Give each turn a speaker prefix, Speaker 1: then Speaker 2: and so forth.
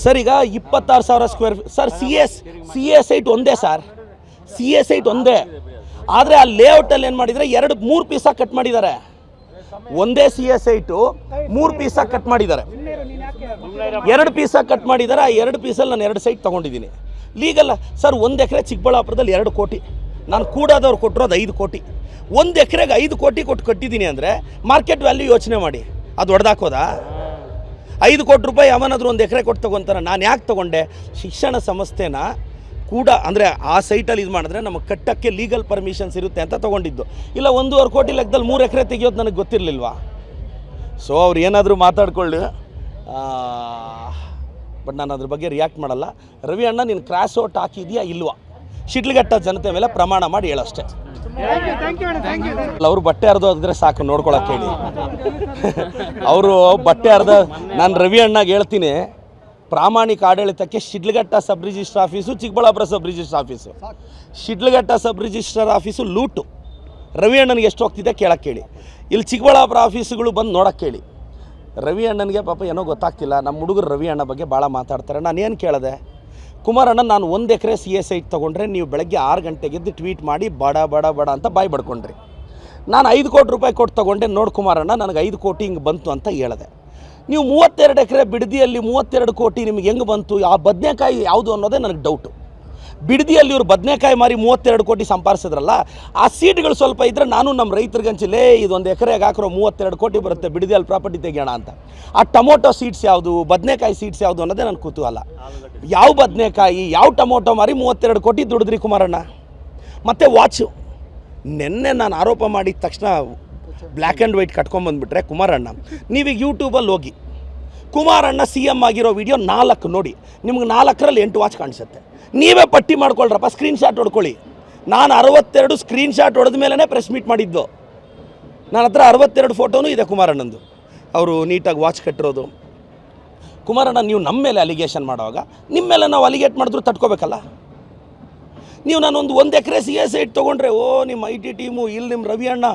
Speaker 1: Sir ಈಗ 26,000 square sir C A site ಒಂದೇ sir, C A site ಒಂದೇ. ಆದರೆ ಆ ಲೇಔಟಲ್ಲಿ ಏನು ಮಾಡಿದರೆ 2-3 ಪೀಸಾಗಿ ಕಟ್ ಮಾಡಿದ್ದಾರೆ. ಒಂದೇ ಸಿ ಎ ಸೈಟು 3 ಪೀಸಾಗಿ ಕಟ್ ಮಾಡಿದ್ದಾರೆ, 2 ಪೀಸಾಗಿ ಕಟ್ ಮಾಡಿದ್ದಾರೆ. ಆ 2 ಪೀಸಲ್ಲಿ ನಾನು 2 ಸೈಟ್ ತೊಗೊಂಡಿದ್ದೀನಿ ಲೀಗಲ್ಲ ಸರ್. 1 ಎಕರೆ ಚಿಕ್ಕಬಳ್ಳಾಪುರದಲ್ಲಿ 2 ಕೋಟಿ, ನಾನು ಕೂಡಾದವ್ರು ಕೊಟ್ಟಿರೋದು 5 ಕೋಟಿ. 1 ಎಕರೆಗೆ 5 ಕೋಟಿ ಕೊಟ್ಟು ಕಟ್ಟಿದ್ದೀನಿ ಅಂದರೆ ಮಾರ್ಕೆಟ್ ವ್ಯಾಲ್ಯೂ ಯೋಚನೆ ಮಾಡಿ, ಅದು ಹೊಡೆದಾಕೋದಾ? 5 ಕೋಟಿ ರೂಪಾಯಿ ಯಾವನಾದರೂ 1 ಎಕರೆ ಕೊಟ್ಟು ತೊಗೊತಾರೆ. ನಾನು ಯಾಕೆ ತೊಗೊಂಡೆ? ಶಿಕ್ಷಣ ಸಂಸ್ಥೆನ ಕೂಡ ಅಂದರೆ ಆ ಸೈಟಲ್ಲಿ ಇದು ಮಾಡಿದ್ರೆ ನಮಗೆ ಕಟ್ಟೋಕ್ಕೆ ಲೀಗಲ್ ಪರ್ಮಿಷನ್ಸ್ ಇರುತ್ತೆ ಅಂತ ತೊಗೊಂಡಿದ್ದು. ಇಲ್ಲ 1.5 ಕೋಟಿ ಲೆಕ್ಕದಲ್ಲಿ 3 ಎಕರೆ ತೆಗಿಯೋದು ನನಗೆ ಗೊತ್ತಿರಲಿಲ್ವಾ? ಸೊ ಅವ್ರು ಏನಾದರೂ ಮಾತಾಡ್ಕೊಳ್ಳಿ, ಬಟ್ ನಾನು ಅದ್ರ ಬಗ್ಗೆ ರಿಯಾಕ್ಟ್ ಮಾಡಲ್ಲ. ರವಿ ಅಣ್ಣ ನೀನು ಕ್ರಾಸ್ ಔಟ್ ಹಾಕಿದೆಯಾ ಇಲ್ವಾ? ಶಿಡ್ಲಘಟ್ಟ ಜನತೆ ಮೇಲೆ ಪ್ರಮಾಣ ಮಾಡಿ ಹೇಳಷ್ಟೇ. ಅವರು ಬಟ್ಟೆ ಹರಿದೋದ್ರೆ ಸಾಕು ನೋಡ್ಕೊಳಕ್ಕೆ ಹೇಳಿ. ಅವರು ಬಟ್ಟೆ ಹರಿದ ನಾನು ರವಿ ಅಣ್ಣಗೆ ಹೇಳ್ತೀನಿ, ಪ್ರಾಮಾಣಿಕ ಆಡಳಿತಕ್ಕೆ Shidlaghatta sub register office, Chikkaballapur sub register office. Shidlaghatta sub register office loot. Ravi ಅಣ್ಣನಿಗೆ ಎಷ್ಟು ಹೋಗ್ತಿದೆ ಕೇಳಕ್ಕೆ ಹೇಳಿ. ಇಲ್ಲಿ ಚಿಕ್ಕಬಳ್ಳಾಪುರ ಆಫೀಸುಗಳು ಬಂದು ನೋಡೋಕ್ಕೆ ಹೇಳಿ. ರವಿ ಅಣ್ಣನಿಗೆ ಪಾಪ ಏನೋ ಗೊತ್ತಾಗ್ತಿಲ್ಲ. ನಮ್ಮ ಹುಡುಗರು ರವಿ ಅಣ್ಣ ಬಗ್ಗೆ ಭಾಳ ಮಾತಾಡ್ತಾರೆ. ನಾನು ಏನು ಕೇಳಿದೆ, ಕುಮಾರಣ್ಣ ನಾನು 1 ಎಕರೆ ಸಿ ಎ ಸೈಟ್ ತೊಗೊಂಡ್ರೆ ನೀವು ಬೆಳಗ್ಗೆ 6 ಗಂಟೆಗೆ ಎದ್ದು ಟ್ವೀಟ್ ಮಾಡಿ ಬಡ ಬಡ ಬಡ ಅಂತ ಬಾಯಿ ಬಡ್ಕೊಂಡ್ರಿ. ನಾನು 5 ಕೋಟಿ ರೂಪಾಯಿ ಕೊಟ್ಟು ತೊಗೊಂಡೆ, ನೋಡಿ ಕುಮಾರಣ್ಣ ನನಗೆ 5 ಕೋಟಿ ಹಿಂಗೆ ಬಂತು ಅಂತ ಹೇಳಿದೆ. ನೀವು 32 ಎಕರೆ ಬಿಡದಿಯಲ್ಲಿ 32 ಕೋಟಿ ನಿಮಗೆ ಹೆಂಗೆ ಬಂತು? ಆ ಬದನೆಕಾಯಿ ಯಾವುದು ಅನ್ನೋದೇ ನನಗೆ ಡೌಟು. ಬಿಡದಿಯಲ್ಲಿ ಇವರು ಬದನೆಕಾಯಿ ಮಾರಿ 32 ಕೋಟಿ ಸಂಪಾದಿಸಿದ್ರಲ್ಲ, ಆ ಸೀಟ್ಗಳು ಸ್ವಲ್ಪ ಇದ್ದರೆ ನಾನು ನಮ್ಮ ರೈತರಿಗೆ ಹಂಚಿಲೇ ಇದೊಂದು ಎಕರೆಗೆ ಹಾಕಿರೋ 32 ಕೋಟಿ ಬರುತ್ತೆ, ಬಿಡದಿಯಲ್ಲಿ ಪ್ರಾಪರ್ಟಿ ತೆಗಿಯೋಣ ಅಂತ. ಆ ಟೊಮೊಟೊ ಸೀಡ್ಸ್ ಯಾವುದು, ಬದನೆಕಾಯಿ ಸೀಡ್ಸ್ ಯಾವುದು ಅನ್ನೋದೇ ನನ್ನ ಕುತೂಹಲ. ಯಾವ ಬದನೆಕಾಯಿ ಯಾವ ಟೊಮೊಟೊ ಮಾರಿ 32 ಕೋಟಿ ದುಡಿದ್ರಿ ಕುಮಾರಣ್ಣ? ಮತ್ತು ವಾಚು ನೆನ್ನೆ ನಾನು ಆರೋಪ ಮಾಡಿದ ತಕ್ಷಣ ಬ್ಲ್ಯಾಕ್ ಆ್ಯಂಡ್ ವೈಟ್ ಕಟ್ಕೊಂಬಂದುಬಿಟ್ರೆ ಕುಮಾರಣ್ಣ, ನೀವೀಗ ಯೂಟ್ಯೂಬಲ್ಲಿ ಹೋಗಿ ಕುಮಾರಣ್ಣ CM ಆಗಿರೋ ವಿಡಿಯೋ 4 ನೋಡಿ, ನಿಮ್ಗೆ 4ರಲ್ಲಿ 8 ವಾಚ್ ಕಾಣಿಸುತ್ತೆ. ನೀವೇ ಪಟ್ಟಿ ಮಾಡ್ಕೊಳ್ರಪ್ಪ, ಸ್ಕ್ರೀನ್ಶಾಟ್ ಹೊಡ್ಕೊಳ್ಳಿ. ನಾನು 62 ಸ್ಕ್ರೀನ್ಶಾಟ್ ಹೊಡೆದ ಮೇಲೇ ಪ್ರೆಸ್ ಮೀಟ್ ಮಾಡಿದ್ದು. ನನ್ನ ಹತ್ರ 62 ಫೋಟೋನೂ ಇದೆ ಕುಮಾರಣ್ಣಂದು, ಅವರು ನೀಟಾಗಿ ವಾಚ್ ಕಟ್ಟಿರೋದು. ಕುಮಾರಣ್ಣ ನೀವು ನಮ್ಮ ಮೇಲೆ ಅಲಿಗೇಷನ್ ಮಾಡುವಾಗ ನಿಮ್ಮ ಮೇಲೆ ನಾವು ಅಲಿಗೇಟ್ ಮಾಡಿದ್ರು ತಟ್ಕೋಬೇಕಲ್ಲ. ನೀವು ನಾನೊಂದು 1 ಎಕರೆ ಸಿ ಎ ಸೈಟ್ ತೊಗೊಂಡ್ರೆ ಓ ನಿಮ್ಮ IT ಟೀಮು, ಇಲ್ಲಿ ನಿಮ್ಮ ರವಿ ಅಣ್ಣ